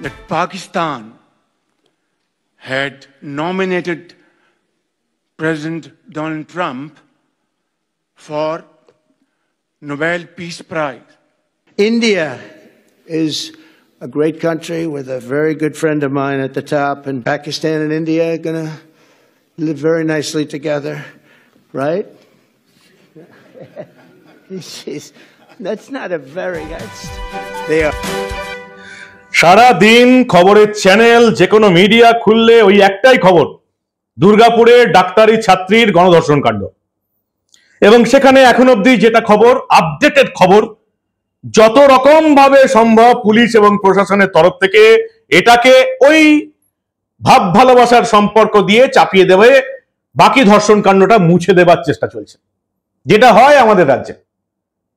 that Pakistan had nominated President Donald Trump for Nobel Peace Prize. India is a great country with a very good friend of mine at the top, and Pakistan and India are going to live very nicely together, right? That's not a very... they are... সারা দিন খবরের channel যে কোনো media খুললে ওই একটাই খবর, দুর্গাপুরে ডাক্তারি ছাত্রীর গণধর্ষণ কাণ্ড। এবং সেখানে এখন অবধি যেটা খবর, আপডেটেড খবর, যত রকম ভাবে সম্ভব পুলিশ এবং প্রশাসনের তরফ থেকে এটাকে ওই ভাব ভালোবাসার সম্পর্ক দিয়ে চাপিয়ে দেবে, বাকি ধর্ষণ কাণ্ডটা মুছে দেবার চেষ্টা চলছে, যেটা হয় আমাদের রাজ্যে।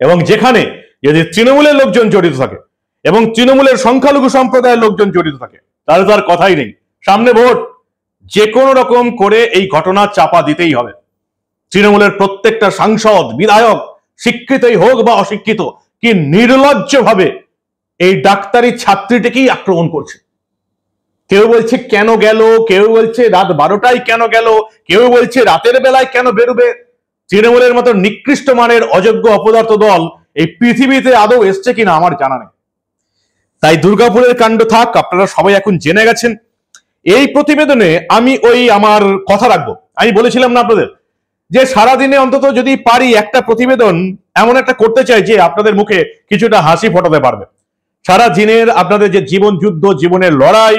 এবং যেখানে যদি তৃণমূলের লোকজন জড়িত থাকে এবং তৃণমূলের সংখ্যালঘু সম্প্রদায়ের লোকজন জড়িত থাকে, তাহলে তার কথাই নেই। সামনে ভোট, যে কোনো রকম করে এই ঘটনা চাপা দিতেই হবে। তৃণমূলের প্রত্যেকটা সাংসদ, বিধায়ক, শিক্ষিতই হোক বা অশিক্ষিত, কি নির্লজ্জভাবে এই ডাক্তারি ছাত্রীটিকেই আক্রমণ করছে। কেউ বলছে কেন গেল, কেউ বলছে রাত 12টায় কেন গেল, কেউ বলছে রাতের বেলায় কেন বেরোবে। তৃণমূলের মতো নিকৃষ্ট মানের অযোগ্য অপদার্থ দল এই পৃথিবীতে আদৌ এসছে কিনা আমার জানা নেই। তাই দুর্গাপুরের কাণ্ড থাক, আপনারা সবাই এখন জেনে গেছেন। এই প্রতিবেদনে আমি আমার কথা রাখবো। আমি বলেছিলাম না আপনাদের যে সারাদিনে অন্তত যদি পারি একটা প্রতিবেদন এমন একটা করতে চাই যে আপনাদের মুখে কিছুটা হাসি ফোটাতে পারবে। সারা দিনের আপনাদের যে জীবন যুদ্ধ, জীবনের লড়াই,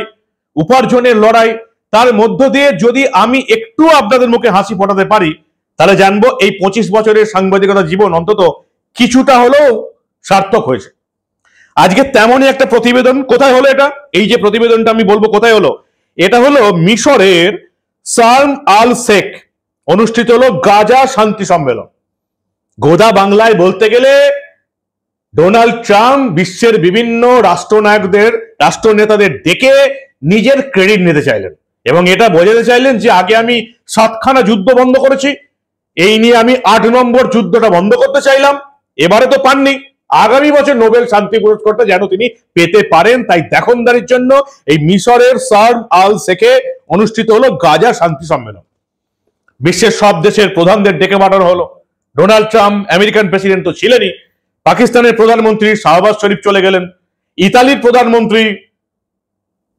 উপার্জনের লড়াই, তার মধ্য দিয়ে যদি আমি একটু আপনাদের মুখে হাসি ফোটাতে পারি, তাহলে জানবো এই 25 বছরের সাংবাদিকতা জীবন অন্তত কিছুটা হলেও সার্থক হয়েছে। আজকে তেমনই একটা প্রতিবেদন। কোথায় হলো এটা? এই যে প্রতিবেদনটা আমি বলবো কোথায় হলো, এটা হলো মিশরের শার্ম আল শেখ অনুষ্ঠিত হলো গাজা শান্তি সম্মেলন। গোদা বাংলায় বলতে গেলে ডোনাল্ড ট্রাম্প বিশ্বের বিভিন্ন রাষ্ট্রনায়কদের, রাষ্ট্রনেতাদের ডেকে নিজের ক্রেডিট নিতে চাইলেন এবং এটা বোঝাতে চাইলেন যে আগে আমি 7খানা যুদ্ধ বন্ধ করেছি, এই নিয়ে আমি 8 নম্বর যুদ্ধটা বন্ধ করতে চাইলাম, এবারে তো পাননি, আগামী বছর নোবেল শান্তি পুরস্কারটা যেন তিনি পেতে পারেন, তাই দেখনদারির জন্য এই মিশরের শার্ম আল শেখে অনুষ্ঠিত হলো গাজা শান্তি সম্মেলন। বিশ্বের সব দেশের প্রধানদের ডেকে পাঠানো হলো। ডোনাল্ড ট্রাম্প আমেরিকান প্রেসিডেন্ট তো ছিলেনই, পাকিস্তানের প্রধানমন্ত্রী শাহবাজ শরীফ চলে গেলেন, ইতালির প্রধানমন্ত্রী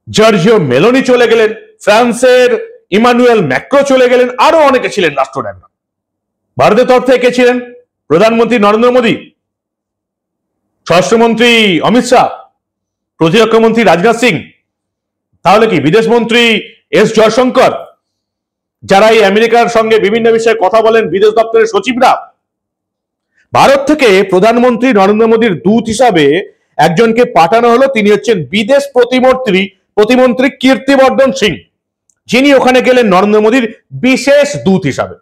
জর্জিও মেলোনি চলে গেলেন, ফ্রান্সের ইমানুয়েল ম্যাক্রো চলে গেলেন, আরো অনেকে ছিলেন রাষ্ট্রনায়করা। ভারতের তরফ থেকে কে ছিলেন? প্রধানমন্ত্রী নরেন্দ্র মোদী, স্বরাষ্ট্রমন্ত্রী অমিত শাহ, প্রতিরক্ষা মন্ত্রী রাজনাথ সিং, তাহলে কি বিদেশমন্ত্রী এস জয়শঙ্কর, যারা এই আমেরিকার সঙ্গে বিভিন্ন বিষয়ে কথা বলেন, বিদেশ দপ্তরের সচিবরা। ভারত থেকে প্রধানমন্ত্রী নরেন্দ্র মোদীর দূত হিসাবে একজনকে পাঠানো হলো, তিনি হচ্ছেন বিদেশ প্রতিমন্ত্রী কীর্তিবর্ধন সিং, যিনি ওখানে গেলেন নরেন্দ্র মোদীর বিশেষ দূত হিসাবে।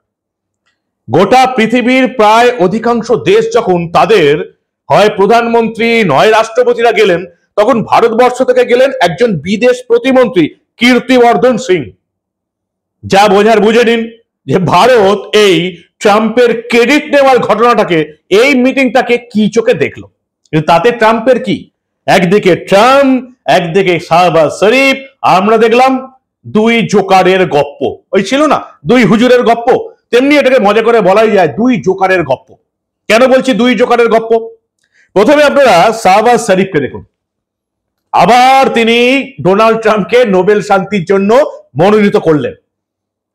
গোটা পৃথিবীর প্রায় অধিকাংশ দেশ যখন তাদের হয় প্রধানমন্ত্রী নয় রাষ্ট্রপতিরা গেলেন, তখন ভারতবর্ষ থেকে গেলেন একজন বিদেশ প্রতিমন্ত্রী কীর্তিবর্ধন সিং। যা বোঝার বুঝে নিন যে ভারত এই ট্রাম্পের ক্রেডিট নেওয়ার ঘটনাটাকে, এই মিটিংটাকে কি চোখে দেখলো। কিন্তু তাতে ট্রাম্পের কি, একদিকে ট্রাম্প, একদিকে শাহবাজ শরীফ, আমরা দেখলাম দুই জোকারের গপ্প। ওই ছিল না দুই হুজুরের গপ্প, তেমনি এটাকে মজা করে বলাই যায় দুই জোকারের গপ্প। কেন বলছি দুই জোকারের গপ্প? প্রথমে আপনারা শাহবাজ শরীফকে দেখুন, আবার তিনি ডোনাল্ড ট্রাম্পকে নোবেল শান্তির জন্য মনোনীত করলেন।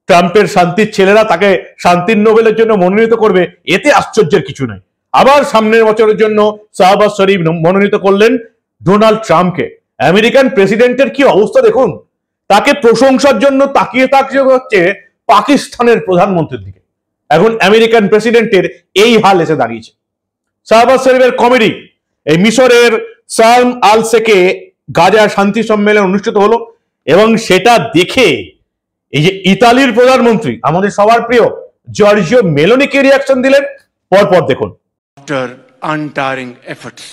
ট্রাম্পের শান্তির ছেলেরা তাকে শান্তির নোবেলের জন্য মনোনীত করবে, এতে আশ্চর্যের কিছু নাই। আবার সামনের বছরের জন্য শাহবাজ শরীফ মনোনীত করলেন ডোনাল্ড ট্রাম্পকে। আমেরিকান প্রেসিডেন্টের কি অবস্থা দেখুন, তাকে প্রশংসার জন্য তাকিয়ে হচ্ছে পাকিস্তানের প্রধানমন্ত্রীর দিকে। এখন আমেরিকান প্রেসিডেন্টের এই হাল এসে দাঁড়িয়েছে। শাহবাজ শরীফের কমেডি, এই মিশরের শার্ম আল শেখে গাজা শান্তি সম্মেলন অনুষ্ঠিত হলো এবং সেটা দেখে এই যে ইতালির প্রধানমন্ত্রী আমাদের সবার প্রিয় জর্জিও মেলোনি কি রিঅ্যাকশন দিলেন, পরপর দেখুন। After untiring efforts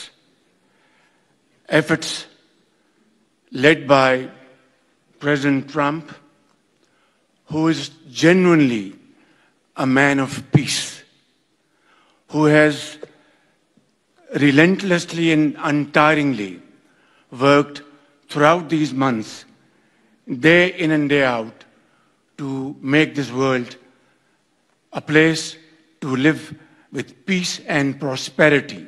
led by President Trump, who is genuinely a man of peace, who has relentlessly and untiringly worked throughout these months, day in and day out, to make this world a place to live with peace and prosperity.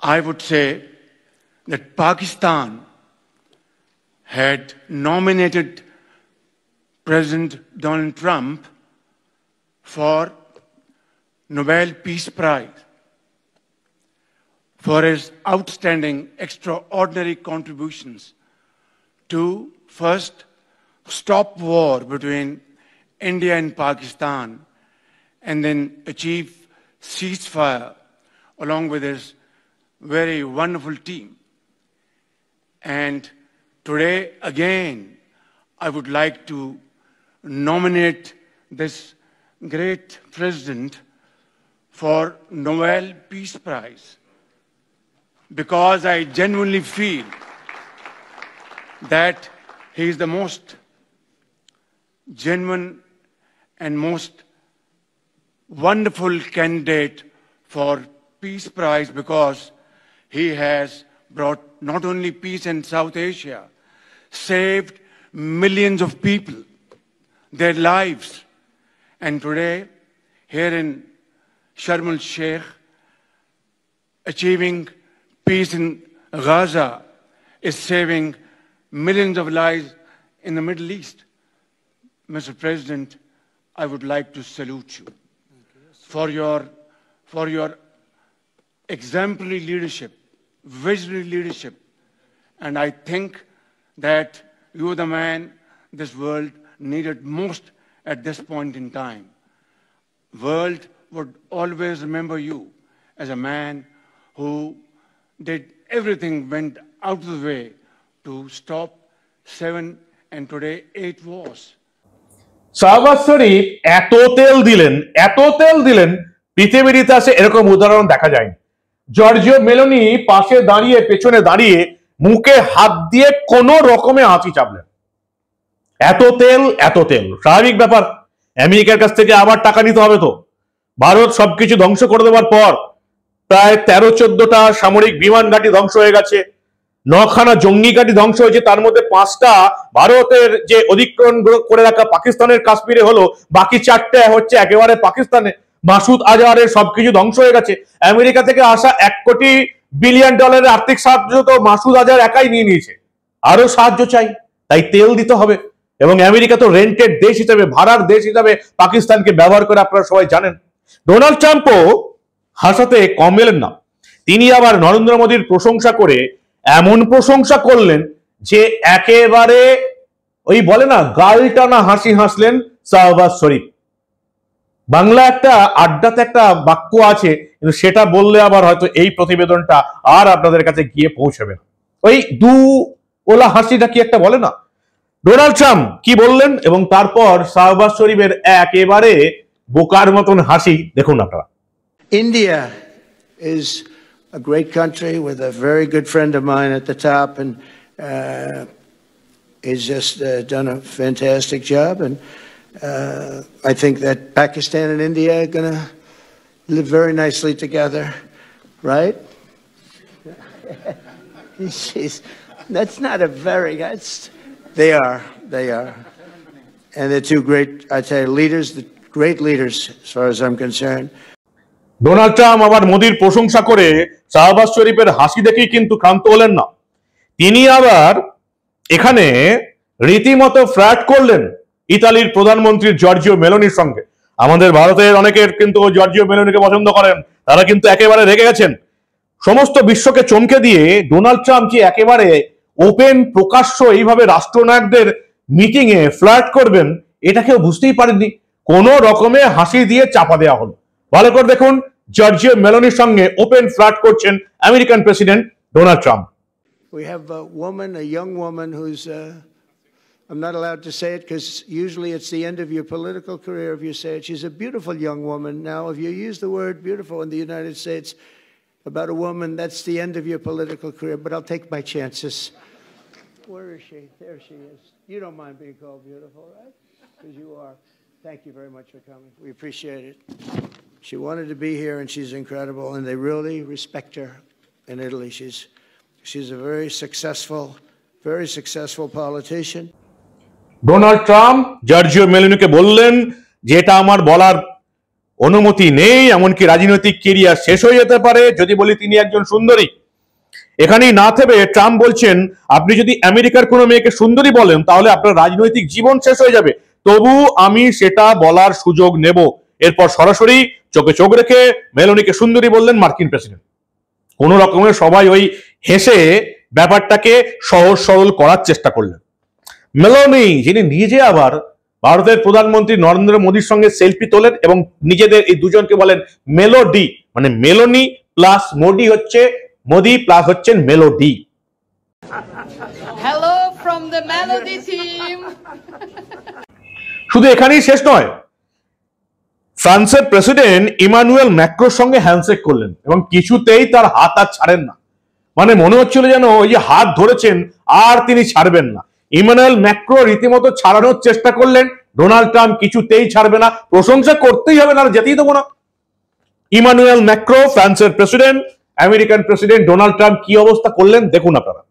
I would say that Pakistan had nominated President Donald Trump for Nobel Peace Prize for his outstanding, extraordinary contributions to first stop war between India and Pakistan and then achieve ceasefire along with his very wonderful team. And today, again, I would like to nominate this great president for Nobel Peace Prize because I genuinely feel that he is the most genuine and most wonderful candidate for Peace Prize because he has brought not only peace in South Asia, saved millions of people, their lives. And today, here in Sharm el-Sheikh, achieving peace in Gaza is saving millions of lives in the Middle East. Mr. President, I would like to salute you for your exemplary leadership, visionary leadership. And I think that you are the man this world needed most at this point in time. World would always remember you as a man who did everything, went out of the way to stop 7 and today 8 wars. Shahbaz শরীফ এত তেল দিলেন পৃথিবীর ইতিহাসে এরকম উদাহরণ দেখা যায়নি। Giorgio Meloni পাশে দাঁড়িয়ে, পেছনে দাঁড়িয়ে, মুখে হাত দিয়ে কোন রকমে হাঁচি চাপলেন। এত তেল স্বাভাবিক ব্যাপার। আমেরিকার কাছ থেকে আবার টাকা নিতে হবে তো। ভারত সবকিছু ধ্বংস করে দেওয়ার পর প্রায় 13-14টা সামরিক বিমান ঘাঁটি ধ্বংস হয়ে গেছে, 9খানা জঙ্গি ঘাঁটি ধ্বংস হয়েছে, তার মধ্যে 5টা ভারতের যে অধিগ্রহণ করে রাখা পাকিস্তানের কাশ্মীরে হলো, বাকি 4টে হচ্ছে একেবারে পাকিস্তানে। মাসুদ আজহারের সবকিছু ধ্বংস হয়ে গেছে। আমেরিকা থেকে আসা $1 কোটি বিলিয়ন আর্থিক সাহায্য তো মাসুদ আজহার একাই নিয়ে নিয়েছে, আরো সাহায্য চাই, তাই তেল দিতে হবে। এবং আমেরিকা তো রেন্টেড দেশ হিসেবে, ভাড়ার দেশ হিসেবে পাকিস্তানকে ব্যবহার করে, আপনারা সবাই জানেন। ডোনাল্ড ট্রাম্পও হাসাতে কম এলেন না। তিনি আবার নরেন্দ্র মোদীর প্রশংসা করে এমন প্রশংসা করলেন যে একেবারে ওই বলে না, গাল টানা হাসি হাসলেন শাহবাজ শরীফ। বাংলা একটা আড্ডাতে একটা বাক্য আছে, কিন্তু সেটা বললে আবার হয়তো এই প্রতিবেদনটা আর আপনাদের কাছে গিয়ে পৌঁছবে না। ওই দু ওলা হাসিটা কি একটা বলে না। ডোনাল্ড ট্রাম্প কি বললেন এবং তারপর শাহবাজ শরীফের একেবারে বোকার মতন হাসি দেখুন আপনারা। India is a great country with a very good friend of mine at the top, and he's just done a fantastic job. And I think that Pakistan and India are going to live very nicely together, right? That's not a very, they are. And they're two great, I tell you, leaders, great leaders as far as I'm concerned. Donald Trump আবার মোদির প্রশংসা করে শাহবাজ শরীফের হাসি দেখেই কিন্তু ক্ষান্ত হলেন না। তিনি আবার এখানে রীতিমতো ফ্ল্যাট করলেন ইতালির প্রধানমন্ত্রী জর্জিও মেলোনির সঙ্গে। আমাদের ভারতের অনেকের কিন্তু জর্জিও মেলোনিকে পছন্দ করেন, তারা কিন্তু একেবারে রেগে গেছেন। সমস্ত বিশ্বকে চমকে দিয়ে ডোনাল্ড ট্রাম্প যে একেবারে ওপেন প্রকাশ্য এইভাবে রাষ্ট্রনায়কদের মিটিং এ ফ্ল্যাট করবেন, এটা কেউ বুঝতেই পারেননি। কোন রকমে হাসি দিয়ে চাপা দেওয়া হলো। ভালো করে দেখুন, জর্জিও মেলোনির সঙ্গে ওপেন ফ্ল্যাট করছেন American president Donald Trump. We have a woman, a young woman who's, I'm not allowed to say it because usually it's the end of your political career if you say it. She's a beautiful young woman. Now, if you use the word beautiful in the United States about a woman, that's the end of your political career, but I'll take my chances. Where is she? There she is. You don't mind being called beautiful, right? Because you are. Thank you very much for coming. We appreciate it. She wanted to be here, and she's incredible, and they really respect her in Italy. She's She's a very successful politician. Donald Trump Giorgia মেলোনিকে বললেন যে এটা আমার বলার অনুমতি নেই, এমনকি রাজনৈতিক কেরিয়ার শেষ হয়ে যেতে পারে যদি বলি তিনি একজন সুন্দরী। এখানেই না থেমে ট্রাম্প বলছেন আপনি যদি আমেরিকার কোনো মেয়েকে সুন্দরী বলেন তাহলে আপনার রাজনৈতিক জীবন শেষ হয়ে যাবে, তবু আমি সেটা বলার সুযোগ নেব। এরপর সরাসরি চোখে চোখ রেখে মেলোনিকে সুন্দরী বললেন মার্কিন প্রেসিডেন্ট। কোন রকমের সবাই ওই হেসে ব্যাপারটাকে সহজ সরল করার চেষ্টা করলেন। মেলোনি যিনি নিজে আবার ভারতের প্রধানমন্ত্রী নরেন্দ্র মোদীর সঙ্গে সেলফি তোলেন এবং নিজেদের এই দুজনকে বলেন মেলোডি, মানে মেলোনি প্লাস মোদি হচ্ছে মোদি প্লাস হচ্ছেন melody. Hello from the Melody team. শুধু এখানেই শেষ নয়, ফ্রান্সের প্রেসিডেন্ট ইমানুয়েল ম্যাক্রোর সঙ্গে হ্যান্ডশেক করলেন এবং কিছুতেই তার হাত আর ছাড়েন না। মানে মনে হচ্ছিল যেন ওই যে হাত ধরেছেন আর তিনি ছাড়বেন না। ইমানুয়েল ম্যাক্রো রীতিমতো ছাড়ানোর চেষ্টা করলেন, ডোনাল্ড ট্রাম্প কিছুতেই ছাড়বে না, প্রশংসা করতেই হবে না, যেতেই দেবো না। ইমানুয়েল ম্যাক্রো ফ্রান্সের president, American president Donald Trump কি অবস্থা করলেন দেখুন আপনারা।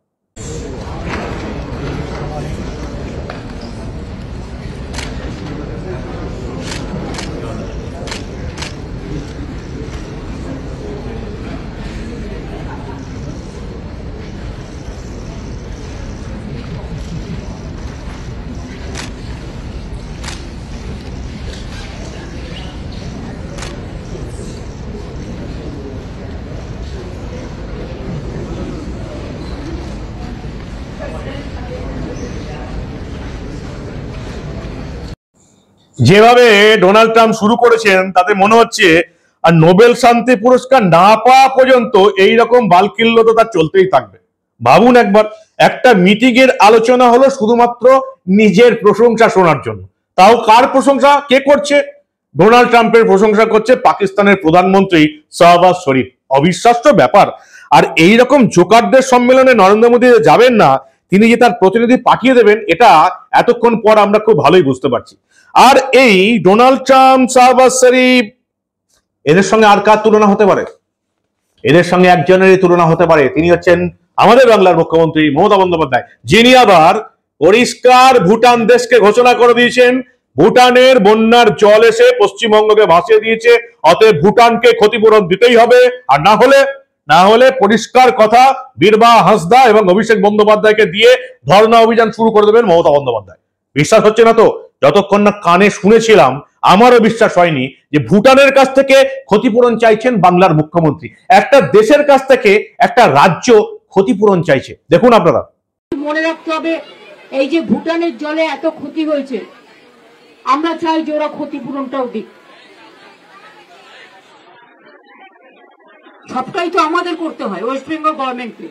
যেভাবে ডোনাল্ড ট্রাম্প শুরু করেছেন তাতে মনে হচ্ছে আর নোবেল শান্তি পুরস্কার না পাওয়া পর্যন্ত এইরকম বালকিল্লতা তার চলতেই থাকবে। ভাবুন একবার, একটা মিটিং এর আলোচনা হলো শুধুমাত্র নিজের প্রশংসা শোনার জন্য, তাও কার প্রশংসা কে করছে? ডোনাল্ড ট্রাম্পের প্রশংসা করছে পাকিস্তানের প্রধানমন্ত্রী শাহবাজ শরীফ। অবিশ্বাস্য ব্যাপার। আর এইরকম জোকারদের সম্মেলনে নরেন্দ্র মোদী যাবেন না, তিনি যে তার প্রতিনিধি পাঠিয়ে দেবেন এটা এতক্ষণ পর আমরা খুব ভালোই বুঝতে পারছি। আর এই ডোনাল্ড ট্রাম্প, শাহবাজ শরীফ, এদের সঙ্গে আর কার তুলনা হতে পারে? এদের সঙ্গে একজনেরই তুলনা হতে পারে, তিনি হচ্ছেন আমাদের বাংলার মুখ্যমন্ত্রী মমতা বন্দ্যোপাধ্যায়, যিনি আবার পরিষ্কার ভুটান দেশকে ঘোষণা করে দিয়েছেন ভুটানের বন্যার জল এসে পশ্চিমবঙ্গকে ভাসিয়ে দিয়েছে, অতএব ভুটানকে ক্ষতিপূরণ দিতেই হবে, আর না হলে পরিষ্কার কথা বীরবা হাঁসদা এবং অভিষেক বন্দ্যোপাধ্যায়কে দিয়ে ধর্ণা অভিযান শুরু করে দেবেন মমতা বন্দ্যোপাধ্যায়। বিশ্বাস হচ্ছে না তো? যতক্ষণ না কানে শুনেছিলাম আমারও বিশ্বাস হয়নি যে ভুটানের কাছ থেকে ক্ষতিপূরণ চাইছেন বাংলার মুখ্যমন্ত্রী, একটা দেশের কাছ থেকে একটা রাজ্য ক্ষতিপূরণ চাইছে। দেখুন আপনারা। মনে রাখতে হবে এই যে ভুটানের জলে এত ক্ষতি হয়েছে, আমরা চাই যে ওরা ক্ষতিপূরণটাও দিক। সবটাই তো আমাদের করতে হয়, ওয়েস্ট বেঙ্গল গভর্নমেন্টকে।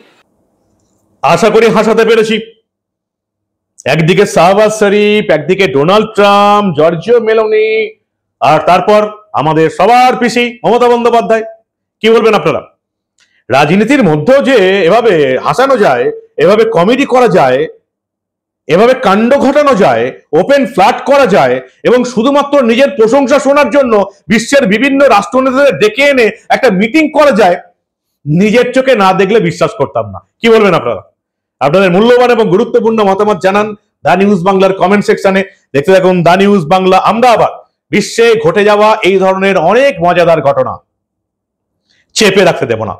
আশা করি হাসাতে পেরেছি। একদিকে শাহবাজ শরীফ, একদিকে ডোনাল্ড ট্রাম্প, জর্জিও মেলোনি, আর তারপর আমাদের সবার পিসি মমতা বন্দ্যোপাধ্যায়। কি বলবেন আপনারা? রাজনীতির মধ্যেও যে এভাবে হাসানো যায়, এভাবে কমেডি করা যায়, এভাবে কাণ্ড ঘটানো যায়, ওপেন ফ্ল্যাট করা যায় এবং শুধুমাত্র নিজের প্রশংসা শোনার জন্য বিশ্বের বিভিন্ন রাষ্ট্রনেতাদের ডেকে এনে একটা মিটিং করা যায়, নিজের চোখে না দেখলে বিশ্বাস করতাম না। কি বলবেন আপনারা? আপনাদের মূল্যবান এবং গুরুত্বপূর্ণ মতামত জানান দা নিউজ বাংলার কমেন্ট সেকশনে। দেখতে থাকুন দা নিউজ বাংলা। আমরা আবার বিশ্বে ঘটে যাওয়া এই ধরনের অনেক মজাদার ঘটনা চেপে রাখতে দেব না।